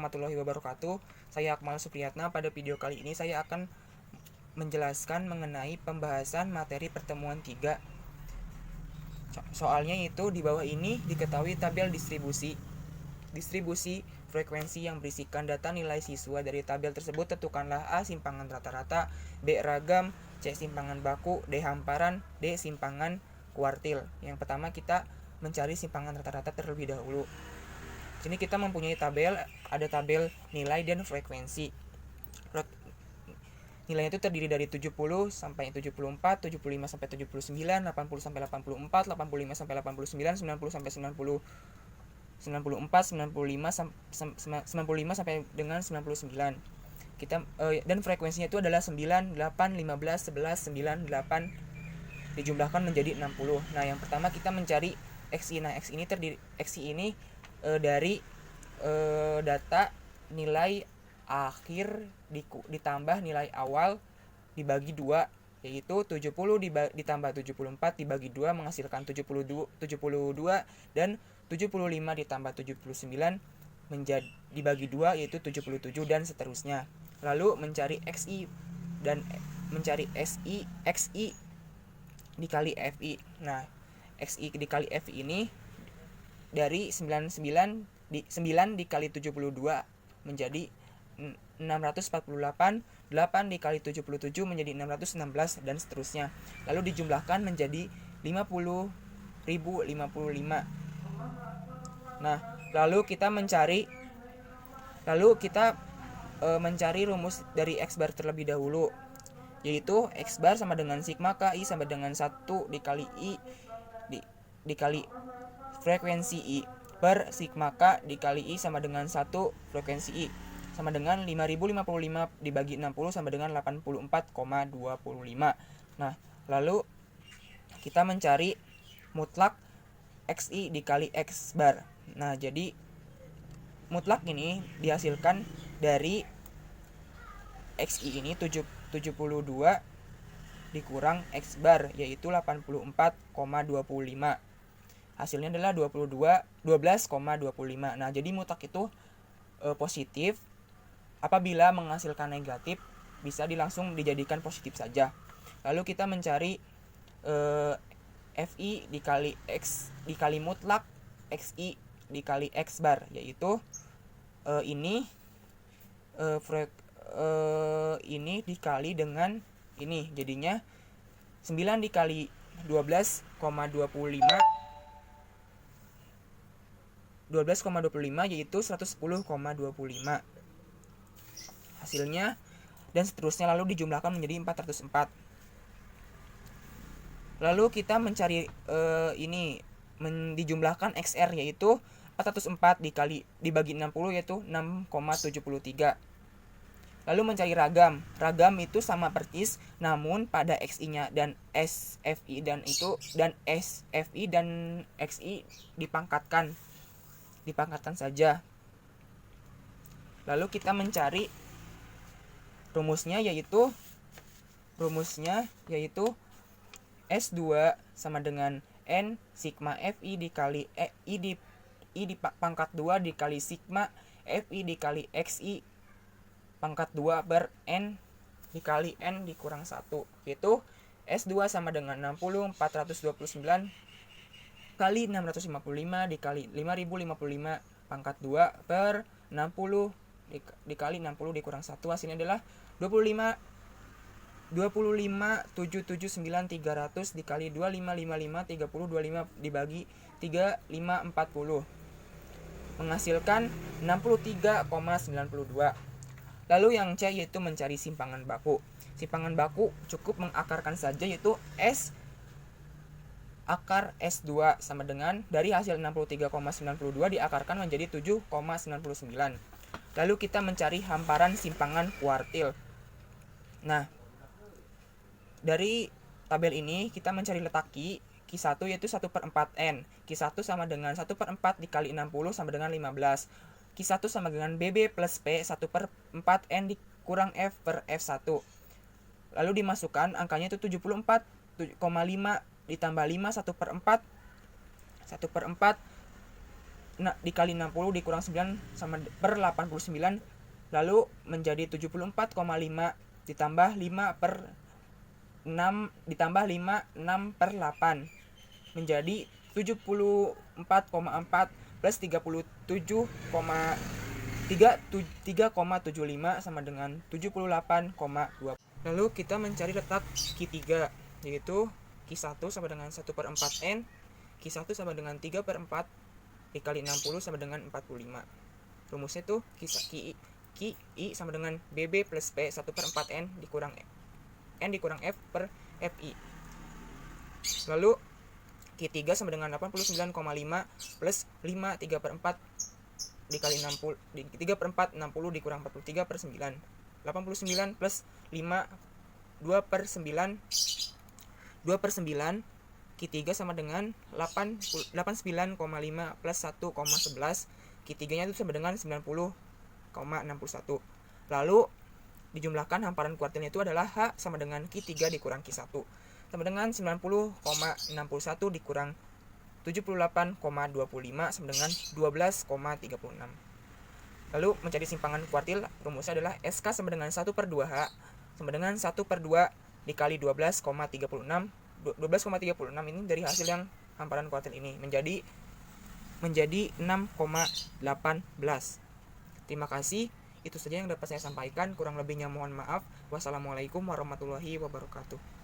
warahmatullahi wabarakatuh. Saya Akmal Supriyatna. Pada video kali ini saya akan menjelaskan mengenai pembahasan materi pertemuan 3. Soalnya itu di bawah ini diketahui tabel distribusi frekuensi yang berisikan data nilai siswa. Dari tabel tersebut tentukanlah A simpangan rata-rata, B ragam, C simpangan baku, D hamparan, D simpangan kuartil. Yang pertama kita mencari simpangan rata-rata terlebih dahulu. Sini kita mempunyai tabel, ada tabel nilai dan frekuensi. Nilainya itu terdiri dari 70 sampai 74, 75 sampai 79, 80 sampai 84, 85 sampai 89, 90 sampai 90, 94, 95 sampai dengan 99. Dan frekuensinya itu adalah 9, 8, 15, 11, 9, 8 dijumlahkan menjadi 60. Nah, yang pertama kita mencari XI. Nah, XI ini dari data nilai akhir ditambah nilai awal dibagi 2, yaitu 70 ditambah 74 dibagi 2 menghasilkan 72 dan 75 ditambah 79 dibagi 2 yaitu 77 dan seterusnya. Lalu mencari XI dan mencari XI dikali FI. Nah, XI dikali FI ini dari 9 dikali 72 menjadi 648, 8 dikali 77 menjadi 616 dan seterusnya. Lalu dijumlahkan menjadi 50.055. Nah, lalu kita mencari rumus dari X bar terlebih dahulu, yaitu X bar sama dengan sigma KI sama dengan 1 dikali I dikali frekuensi I per sigma K dikali I sama dengan 1 frekuensi I sama dengan 5055 dibagi 60 sama dengan 84,25. Nah, lalu kita mencari mutlak XI dikali X bar. Nah, jadi mutlak ini dihasilkan dari XI ini 72 dikurang X bar, yaitu 84,25. Hasilnya adalah 12,25. Nah, jadi mutlak itu positif. Apabila menghasilkan negatif, bisa langsung dijadikan positif saja. Lalu kita mencari FI dikali X dikali mutlak XI dikali X bar, yaitu ini dikali dengan ini, jadinya 9 dikali 12,25 yaitu 110,25 hasilnya, dan seterusnya. Lalu dijumlahkan menjadi 404. Lalu kita mencari dijumlahkan XR, yaitu 404 dibagi 60 yaitu 6,73. Lalu mencari ragam. Ragam itu sama persis, namun pada XI-nya dan SFI dan XI dipangkatkan saja. Lalu kita mencari rumusnya yaitu S2 sama dengan N sigma FI dikali I di pangkat 2 dikali sigma FI dikali XI pangkat 2 per N dikali N dikurang 1, yaitu S2 sama dengan 60 429 kali 655 dikali 5055 pangkat 2 per 60 dikali 60 dikurang 1, hasilnya adalah 25.779.300 dikali 2555 30 25 dibagi 3540 menghasilkan 63,92. Lalu yang C yaitu mencari simpangan baku. Simpangan baku cukup mengakarkan saja, yaitu S akar S2 sama dengan dari hasil 63,92 diakarkan menjadi 7,99. Lalu kita mencari hamparan simpangan kuartil. Nah, dari tabel ini kita mencari letak Q1 yaitu 1/4N. Q1 sama dengan 1/4 dikali 60 sama dengan 15. Q1 sama dengan BB plus P 1/4N dikurang F per F1. Lalu dimasukkan angkanya itu 74,5 ditambah 5 1/4 dikali 60 dikurang 9 sama per 89, lalu menjadi 74,5 ditambah 5 per 6 ditambah 5 6 per 8 menjadi 74,4 plus 3,75 sama dengan 78,2. Lalu kita mencari letak Q3, yaitu Q1 sama dengan 1 per 4N, Q1 sama dengan 3 per 4 dikali 60 sama dengan 45. Rumusnya tuh QI sama dengan BB plus P 1 per 4N dikurang N dikurang F per FI. Lalu Q3 sama dengan 89,5 plus 5 3 per 4 dikali 60 3 per 4 60 dikurang 43 per 9 89 plus 5 2 per 9 Q3 sama dengan 89,5 plus 1,11. Q3 nya itu sama dengan 90,61. Lalu dijumlahkan hamparan kuartilnya itu adalah H sama dengan Q3 dikurang Q1 sama dengan 90,61 dikurang 78,25 sama dengan 12,36. Lalu mencari simpangan kuartil, rumusnya adalah SK sama dengan 1 per 2H sama dengan 1 per 2 dikali 12,36. 12,36 ini dari hasil yang hamparan kuartil ini menjadi 6,18. Terima kasih. Itu saja yang dapat saya sampaikan. Kurang lebihnya mohon maaf. Wassalamualaikum warahmatullahi wabarakatuh.